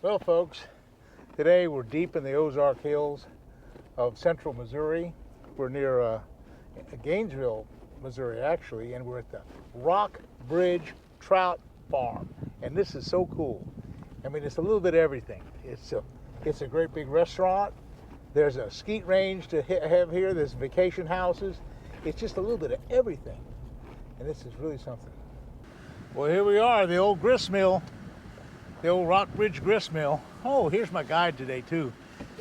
Well, folks, today we're deep in the Ozark Hills of central Missouri. We're near Gainville, Missouri, actually, and we're at the Rockbridge Trout Farm. And this is so cool. I mean, it's a little bit of everything. It's a great big restaurant. There's a skeet range to have here. There's vacation houses. It's just a little bit of everything. And this is really something. Well, here we are, the old grist mill. The old Rockbridge grist mill. Oh, here's my guide today too.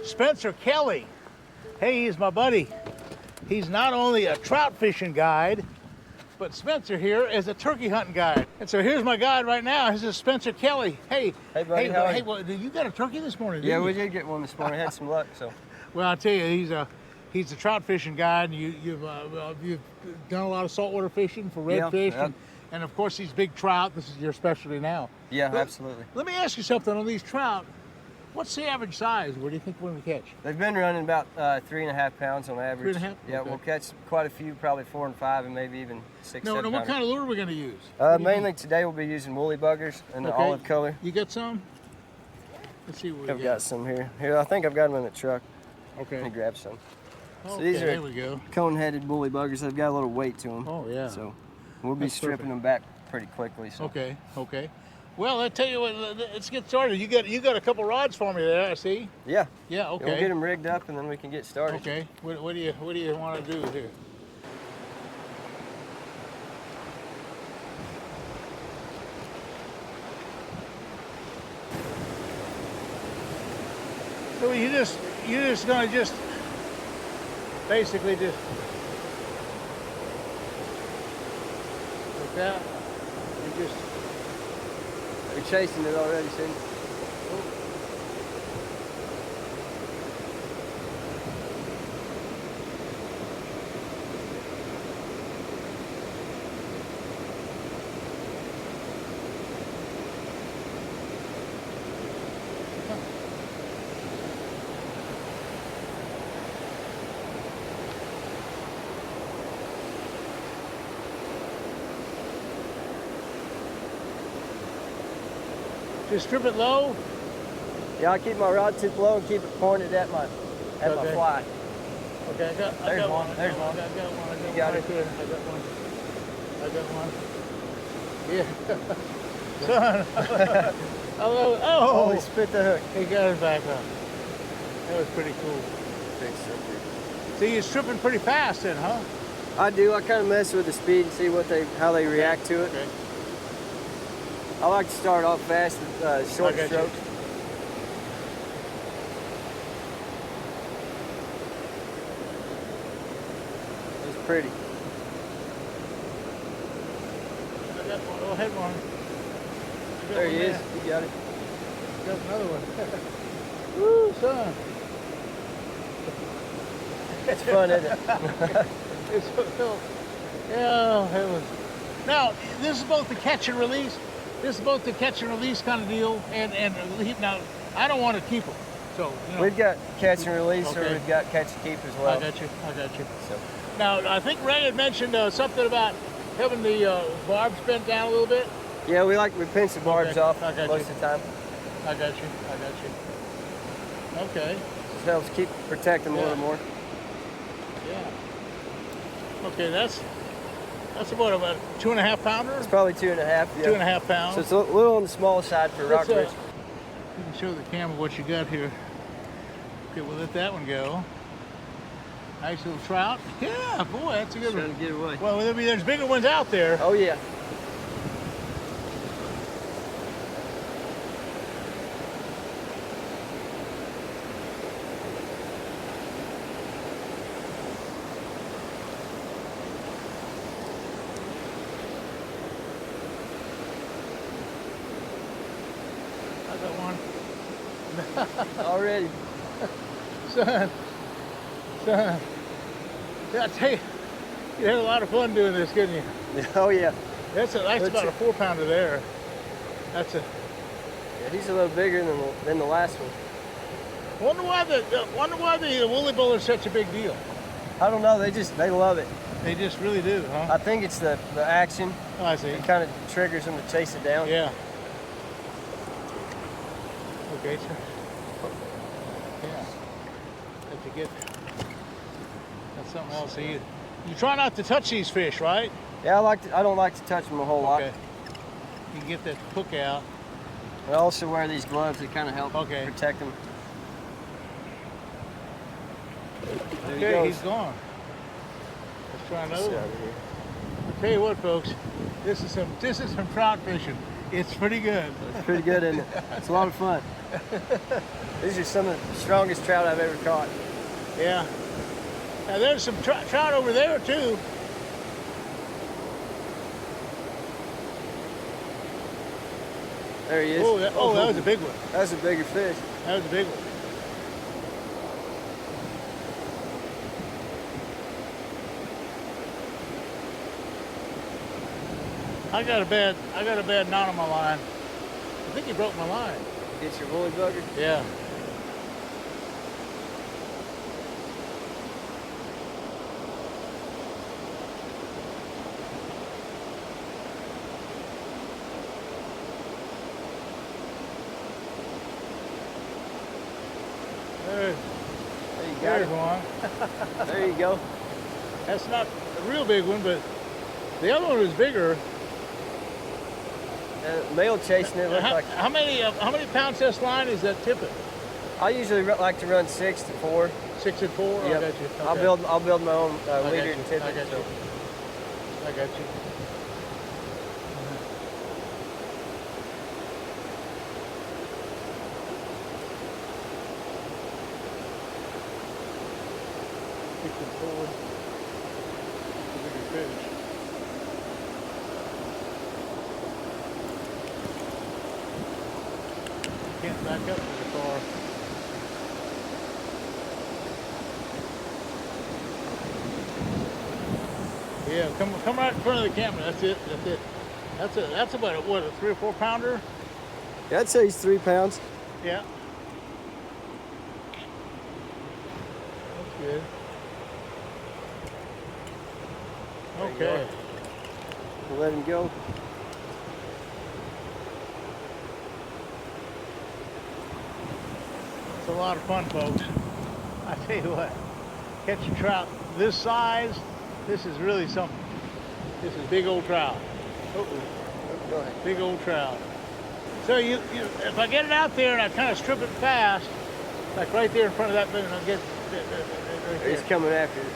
Spencer Kelly. Hey, he's my buddy. He's not only a trout fishing guide, but Spencer here is a turkey hunting guide. And so here's my guide right now. This is Spencer Kelly. Hey, hey, buddy, hey, well, you got a turkey this morning? Yeah, we did get one this morning. Had some luck, so. Well, I tell you, he's a trout fishing guide, and you've done a lot of saltwater fishing for redfish, and of course these big trout. This is your specialty now. Yeah, absolutely. Let me ask you something on these trout. What's the average size? What do you think we're going to catch? They've been running about 3.5 pounds on average. 3.5? Yeah, okay. We'll catch quite a few, probably 4 and 5, and maybe even 6, 7 No, what kind of lure are we going to use? Mainly today we'll be using woolly buggers in the olive color. You got some? Let's see what we got. I've got some here. Here, I think I've got them in the truck. Okay. Let me grab some. Okay, so these are there we go. cone-headed woolly buggers. They've got a little weight to them. Oh, yeah. So we'll be stripping them back pretty quickly. So. Okay, okay. Well, I tell you what, let's get started. You got a couple rods for me there, I see. Yeah. Yeah, okay. We'll get them rigged up and then we can get started. Okay. What do you want to do here? So you're just gonna basically just like that. You just. We're chasing it already, see? Just strip it low? Yeah, I keep my rod tip low and keep it pointed at my fly. Okay, I got one. There's one. I got one. You got it. Here. I got one. Yeah. Son. Hello. Oh, he spit the hook. He got it back up. That was pretty cool. So you're stripping pretty fast then, huh? I do. I kind of mess with the speed and see how they react to it. Okay. I like to start off fast with short strokes. It's pretty. I got one. Oh, head one. There he is. You got it. Got another one. Woo, son. It's fun, isn't it? It's yeah, it was. Now, this is both the catch and release. This is both the catch and release kind of deal, and now I don't want to keep them, so you know. We've got catch and release, or we've got catch and keep as well. I got you. So now I think Ray had mentioned something about having the barbs bent down a little bit. Yeah, we pinch the barbs off most of the time. I got you. Okay. Just helps protect them a little more. Yeah. Okay, that's about 2.5 pounder? It's probably 2.5. Yeah. 2.5 pounds. So it's a little on the small side for Rockbridge. You can show the camera what you got here. Okay, we'll let that one go. Nice little trout. Yeah, boy, that's a good one. Trying to get away. Well, there's bigger ones out there. Oh, yeah. Already. Son. I tell you, you had a lot of fun doing this, didn't you? Oh, yeah. That's about a 4 pounder there. Yeah, he's a little bigger than the last one. Wonder why the woolly bull is such a big deal. I don't know. They love it. They just really do, huh? I think it's the action. Oh, I see. It kind of triggers them to chase it down. Yeah. Okay, so, yeah. Have to get, that's something else. So you try not to touch these fish, right? Yeah, I don't like to touch them a whole lot. Okay. You can get that hook out. I also wear these gloves that kind of help protect them. There Okay, he's gone. Let's try another one. I'll tell you what, folks, this is some trout fishing. It's pretty good. It's pretty good, isn't it? It's a lot of fun. These are some of the strongest trout I've ever caught. Yeah. Now there's some trout over there too. There he is. Oh, that was a big one. That was a bigger fish. That was a big one. I got a bad knot on my line. I think he broke my line. Get your woolly bugger? Yeah. There you go. There's one. There you go. That's not a real big one, but the other one was bigger. Male chasing it looked like. How many pound test line is that tippet? I usually like to run 6 to 4. 6 and 4. Yep. I got you. Okay. I'll build my own leader and tippet. I got you. I got you. Fish. Can't back up to the car. Yeah, come right in front of the camera. That's it. That's it. That's about a 3 or 4 pounder. Yeah, I'd say he's 3 pounds. Yeah. That's good. Okay. We'll let him go. It's a lot of fun, folks. I tell you what, catching trout this size, this is really something. This is big old trout. Go ahead. Big old trout. So if I get it out there and I kind of strip it fast, like right there in front of that bin, I'll get right there. He's coming after you.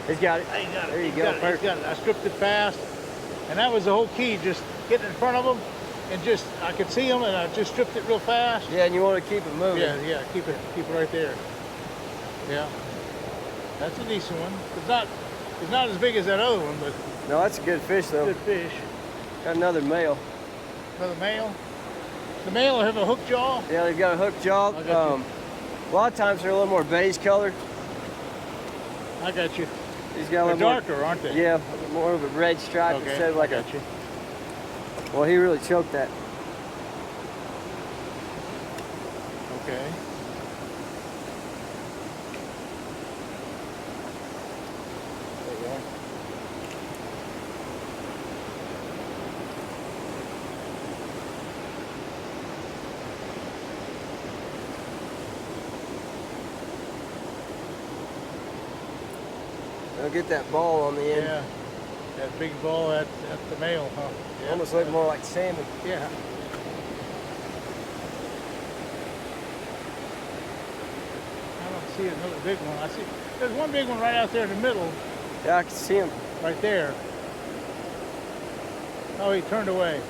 He's got it. There you go. Perfect. I stripped it fast, and that was the whole key, just getting in front of them, and just, I could see them, and I just stripped it real fast. Yeah, and you want to keep it moving. Yeah, keep it right there. Yeah, that's a decent one. It's not as big as that other one, but no, that's a good fish though. Good fish. Got another male. Another male. The male will have a hook jaw. Yeah, they've got a hook jaw. A lot of times they're a little more beige colored. I got you. He's got a little darker, more, aren't they? Yeah, more of a red stripe instead of like I got you. Well, he really choked that. Okay. There you go. I'll get that ball on the end. Yeah. That big ball at the male, huh? Yeah. Almost look more like salmon. Yeah. I don't see another big one. I see there's one big one right out there in the middle. Yeah, I can see him. Right there. Oh, he turned away.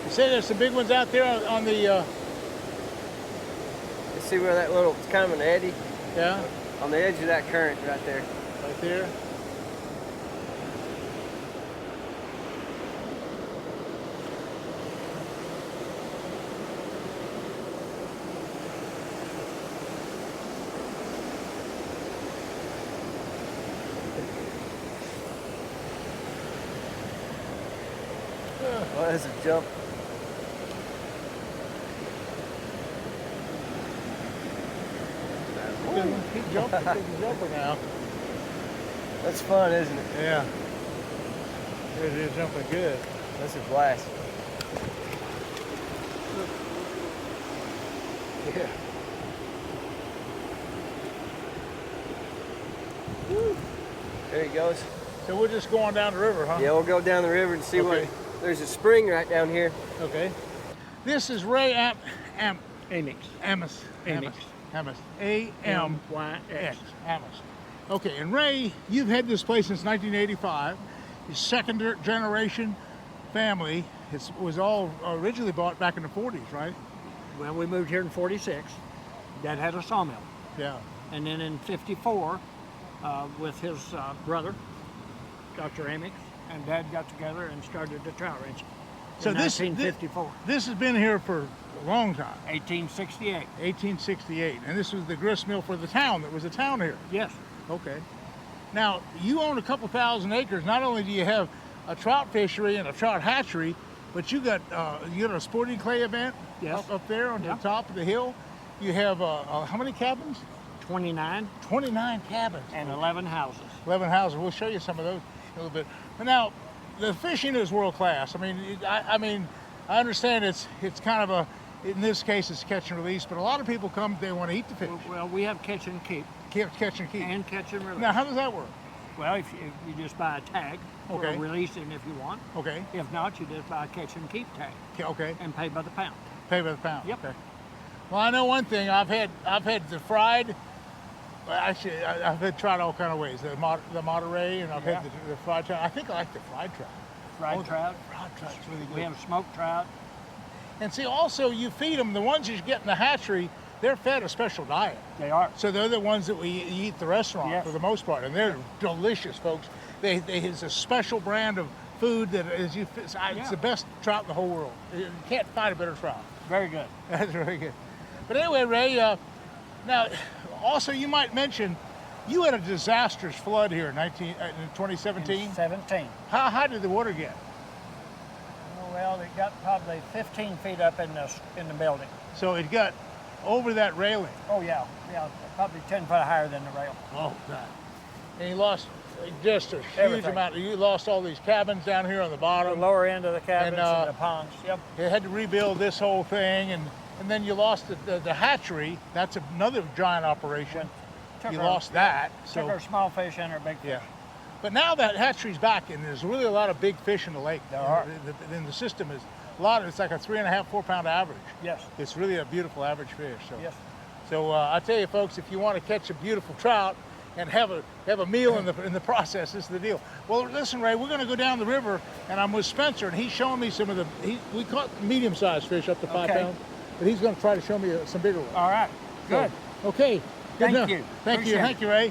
You say there's some big ones out there on the... You see where that little, it's kind of an eddy? Yeah? On the edge of that current right there. Right there? Well, that's a jump. jumping. Keep jumping. Take a jumper now. That's fun, isn't it? Yeah. They're jumping good. That's a blast. Yeah. Woo. There he goes. So we're just going down the river, huh? Yeah, we'll go down the river and see what. There's a spring right down here. Okay. This is Ray Amyx. Amyx. Amyx. Amyx. A-M-Y-X. Amyx. Okay, and Ray, you've had this place since 1985. Your second generation family. It was all originally bought back in the 40s, right? Well, we moved here in 46. Dad had a sawmill. Yeah. And then in 54, with his brother, Dr. Amyx, and Dad got together and started the trout ranch in 1954. This has been here for a long time. 1868. 1868. And this was the grist mill for the town. That was a town here. Yes. Okay. Now, you own a couple thousand acres. Not only do you have a trout fishery and a trout hatchery, but you got a sporting clay event up there on the top of the hill. You have how many cabins? 29. 29 cabins. And 11 houses. 11 houses. We'll show you some of those a little bit. But now, the fishing is world class. I mean, I understand it's kind of in this case, it's catch and release, but a lot of people come, they want to eat the fish. Well, we have catch and keep. Catch and keep. And catch and release. Now, how does that work? Well, if you just buy a tag, or release it if you want. Okay. If not, you just buy a catch and keep tag. Okay. And pay by the pound. Pay by the pound. Yep. Okay. Well, I know one thing. I've had the fried. Well, actually, I've had trout all kind of ways. The Monterey, and I've had the fried trout. I think I like the fried trout. Fried trout. Fried trout's really good. We have smoked trout. And see, also you feed them. The ones you get in the hatchery, they're fed a special diet. They are. So they're the ones that we eat at the restaurant for the most part, and they're delicious, folks. It's a special brand of food that is it's the best trout in the whole world. You can't find a better trout. Very good. That's very good. But anyway, Ray, now also you might mention you had a disastrous flood here in 2017. 17. How high did the water get? Well, it got probably 15 feet up in the building. So it got over that railing. Oh yeah, probably 10 foot higher than the rail. Oh God! And you lost just a huge amount. You lost all these cabins down here on the bottom. The lower end of the cabins and the ponds. Yep. You had to rebuild this whole thing, and then you lost the hatchery. That's another giant operation. You lost that. Took our small fish and our big fish. Yeah. But now that hatchery's back, and there's really a lot of big fish in the lake. There are. Then the system is a lot. It's like a 3.5, 4 pound average. Yes. It's really a beautiful average fish. So. Yes. So I tell you, folks, if you want to catch a beautiful trout and have a meal in the process, this is the deal. Well, listen, Ray, we're going to go down the river, and I'm with Spencer, and he's showing me some of we caught medium-sized fish up to 5 pounds, but he's going to try to show me some bigger ones. All right. Good. So, okay. Good Thank you. Thank you. Thank you, Ray.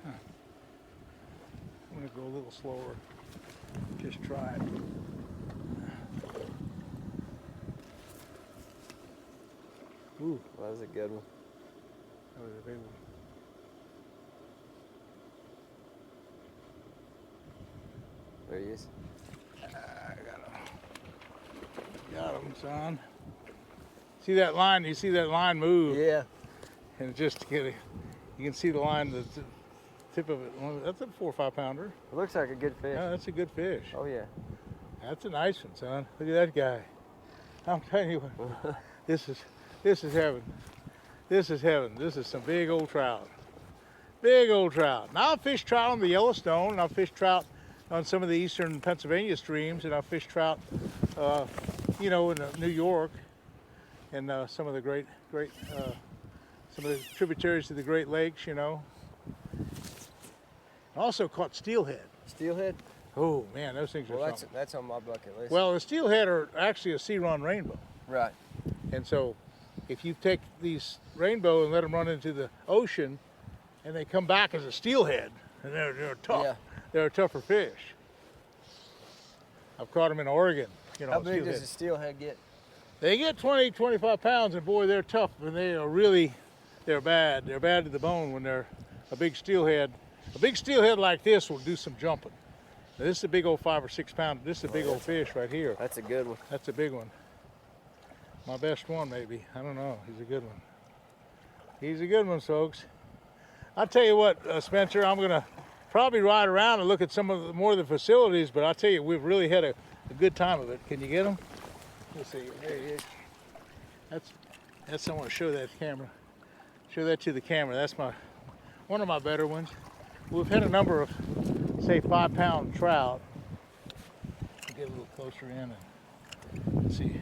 I'm going to go a little slower. Just try it. Ooh, Well, that was a good one. that was a big one. There he is. I got him, son. See that line? You see that line move? Yeah. And just you can see the line, the tip of it. That's a 4 or 5 pounder. It looks like a good fish. Yeah, that's a good fish. Oh yeah. That's a nice one, son. Look at that guy. I'm telling you what, this is heaven. This is heaven. This is some big old trout. Big old trout. Now I've fished trout on the Yellowstone, and I've fished trout on some of the eastern Pennsylvania streams, and I've fished trout, in New York, and some of the great, some of the tributaries to the Great Lakes, I also caught steelhead. Steelhead? Oh man, those things are something. That's on my bucket list. Well, the steelhead are actually a sea-run rainbow. Right. And so if you take these rainbow and let them run into the ocean, and they come back as a steelhead, and they're tough. Yeah. They're a tougher fish. I've caught them in Oregon. How big does a steelhead get? They get 20, 25 pounds, and boy, they're tough. And they're bad. They're bad to the bone when they're a big steelhead. A big steelhead like this will do some jumping. Now, this is a big old 5 or 6 pound. This is a big old fish right here. That's a good one. That's a big one. My best one, maybe. I don't know. He's a good one. He's a good one, folks. I'll tell you what, Spencer, I'm gonna probably ride around and look at some of the, more of the facilities, but I'll tell you, we've really had a good time of it. Can you get them? Let's see, there he is. That's I want to show that camera. Show that to the camera. That's one of my better ones. We've had a number of, say, 5-pound trout. Get a little closer in and let's see.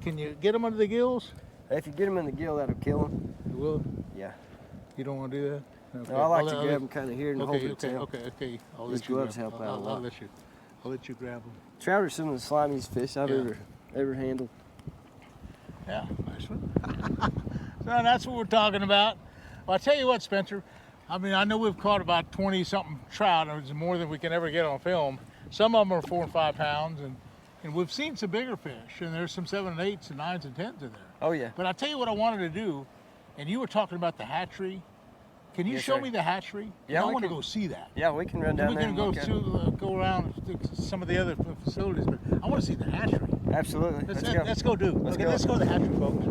Can you get them under the gills? If you get them in the gill, that'll kill them. You will? Yeah. You don't want to do that? Okay. No, I like to grab them kind of here and hold it. Okay. I'll These let you gloves grab help them. out a lot. I'll let you grab them. Trout are some of the slimiest fish I've ever handled. Yeah, nice one. So that's what we're talking about. Well, I'll tell you what, Spencer. I mean, I know we've caught about 20-something trout. It's more than we can ever get on film. Some of them are 4 and 5 pounds, and we've seen some bigger fish, and there's some 7 and 8s and 9s and 10s in there. Oh, yeah. But I'll tell you what I wanted to do, and you were talking about the hatchery. Can you show me the hatchery? Yeah, I want to go see that. Yeah, we can run down there. We can go around to some of the other facilities, but I want to see the hatchery. Absolutely. Let's go do. Let's go to the hatchery, folks.